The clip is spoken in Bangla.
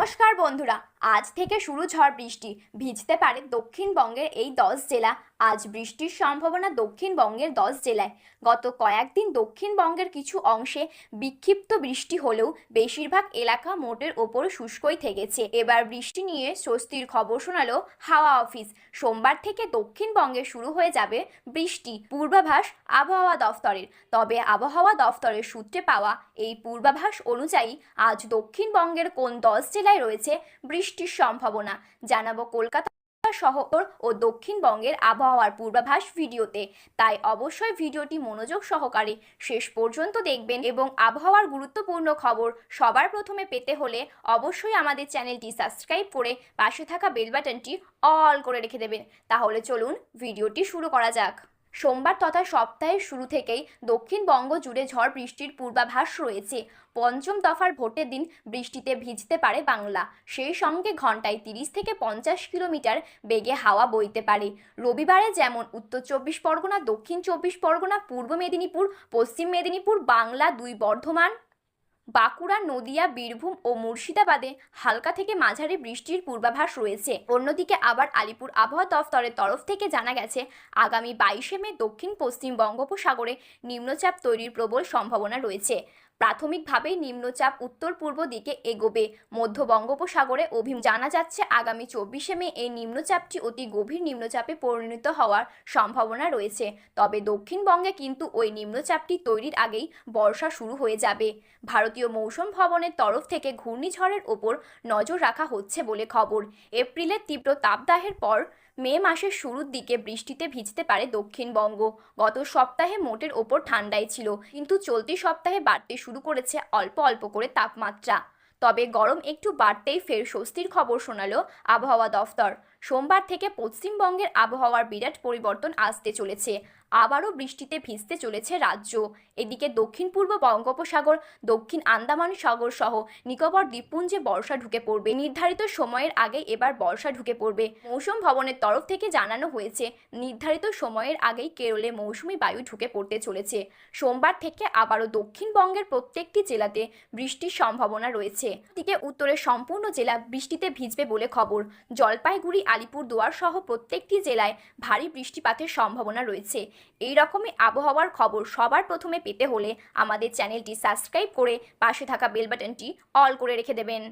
নমস্কার বন্ধুরা, আজ থেকে শুরু ঝড় বৃষ্টি। ভিজতে পারে দক্ষিণবঙ্গের এই 10 জেলা। আজ বৃষ্টির সম্ভাবনা দক্ষিণবঙ্গের 10 জেলায়। গত কয়েকদিন দক্ষিণবঙ্গের কিছু অংশে বিক্ষিপ্ত বৃষ্টি হলেও বেশিরভাগ এলাকা মোটের ওপর শুষ্কই থেকেছে। এবার বৃষ্টি নিয়ে স্বস্তির খবর শোনালো হাওয়া অফিস। সোমবার থেকে দক্ষিণবঙ্গে শুরু হয়ে যাবে বৃষ্টি, পূর্বাভাস আবহাওয়া দফতরের। তবে আবহাওয়া দফতরের সূত্রে পাওয়া এই পূর্বাভাস অনুযায়ী আজ দক্ষিণবঙ্গের কোন 10 জেলায় রয়েছে বৃষ্টির সম্ভাবনা জানাবো কলকাতা শহর ও দক্ষিণবঙ্গের আবহাওয়ার পূর্বাভাস ভিডিওতে। তাই অবশ্যই ভিডিওটি মনোযোগ সহকারে শেষ পর্যন্ত দেখবেন এবং আবহাওয়ার গুরুত্বপূর্ণ খবর সবার প্রথমে পেতে হলে অবশ্যই আমাদের চ্যানেলটি সাবস্ক্রাইব করে পাশে থাকা বেল বাটনটি অল করে রেখে দেবেন। তাহলে চলুন ভিডিওটি শুরু করা যাক। সোমবার তথা সপ্তাহের শুরু থেকেই দক্ষিণবঙ্গ জুড়ে ঝড় বৃষ্টির পূর্বাভাস রয়েছে। পঞ্চম দফার ভোটের দিন বৃষ্টিতে ভিজতে পারে বাংলা। সেই সঙ্গে ঘন্টায় 30 থেকে 50 কিলোমিটার বেগে হাওয়া বইতে পারে। রবিবারে যেমন উত্তর 24 পরগনা, দক্ষিণ 24 পরগনা, পূর্ব মেদিনীপুর, পশ্চিম মেদিনীপুর, বাংলা 2 বর্ধমান, বাঁকুড়া, নদিয়া, বীরভূম ও মুর্শিদাবাদে হালকা থেকে মাঝারি বৃষ্টির পূর্বাভাস রয়েছে। অন্যদিকে আবার আলিপুর আবহাওয়া দফতরের তরফ থেকে জানা গেছে আগামী 22শে মে দক্ষিণ পশ্চিম বঙ্গোপসাগরে নিম্নচাপ তৈরির প্রবল সম্ভাবনা রয়েছে। প্রাথমিকভাবেই নিম্নচাপ উত্তর পূর্ব দিকে এগোবে। মধ্য বঙ্গোপসাগরে জানা যাচ্ছে আগামী 24শে মে এই নিম্নচাপটি অতি গভীর নিম্নচাপে পরিণত হওয়ার সম্ভাবনা রয়েছে। তবে দক্ষিণবঙ্গে কিন্তু ওই নিম্নচাপটি তৈরির আগেই বর্ষা শুরু হয়ে যাবে। ভারতীয় মৌসুম ভবনের তরফ থেকে ঘূর্ণিঝড়ের ওপর নজর রাখা হচ্ছে বলে খবর। এপ্রিলের তীব্র তাপদাহের পর মে মাসের শুরুর দিকে বৃষ্টিতে ভিজতে পারে দক্ষিণবঙ্গ। গত সপ্তাহে মোটের ওপর ঠান্ডাই ছিল, কিন্তু চলতি সপ্তাহে বাড়তে শুরু করেছে অল্প অল্প করে তাপমাত্রা। তবে গরম একটু বাড়তেই ফের স্বস্তির খবর শোনালো আবহাওয়া দফতর। সোমবার থেকে পশ্চিমবঙ্গের আবহাওয়ার বিরাট পরিবর্তন আসতে চলেছে। আবারও বৃষ্টিতে ভিজতে চলেছে রাজ্য। এদিকে দক্ষিণ পূর্ব বঙ্গোপসাগর, দক্ষিণ আন্দামান সাগর সহ নিকোবর দ্বীপপুঞ্জে বর্ষা ঢুকে পড়বে। নির্ধারিত সময়ের আগেই এবার বর্ষা ঢুকে পড়বে। মৌসুম ভবনের তরফ থেকে জানানো হয়েছে নির্ধারিত সময়ের আগেই কেরলে মৌসুমি বায়ু ঢুকে পড়তে চলেছে। সোমবার থেকে আবারও দক্ষিণবঙ্গের প্রত্যেকটি জেলাতে বৃষ্টির সম্ভাবনা রয়েছে। দিকে উত্তরের সম্পূর্ণ জেলা বৃষ্টিতে ভিজবে বলে খবর। জলপাইগুড়ি, আলিপুরদুয়ার সহ প্রত্যেকটি জেলায় ভারী বৃষ্টিপাতের সম্ভাবনা রয়েছে। এই রকমই আবহাওয়ার খবর সবার প্রথমে পেতে হলে আমাদের চ্যানেলটি সাবস্ক্রাইব করে পাশে থাকা বেল বাটনটি অল করে রেখে দেবেন।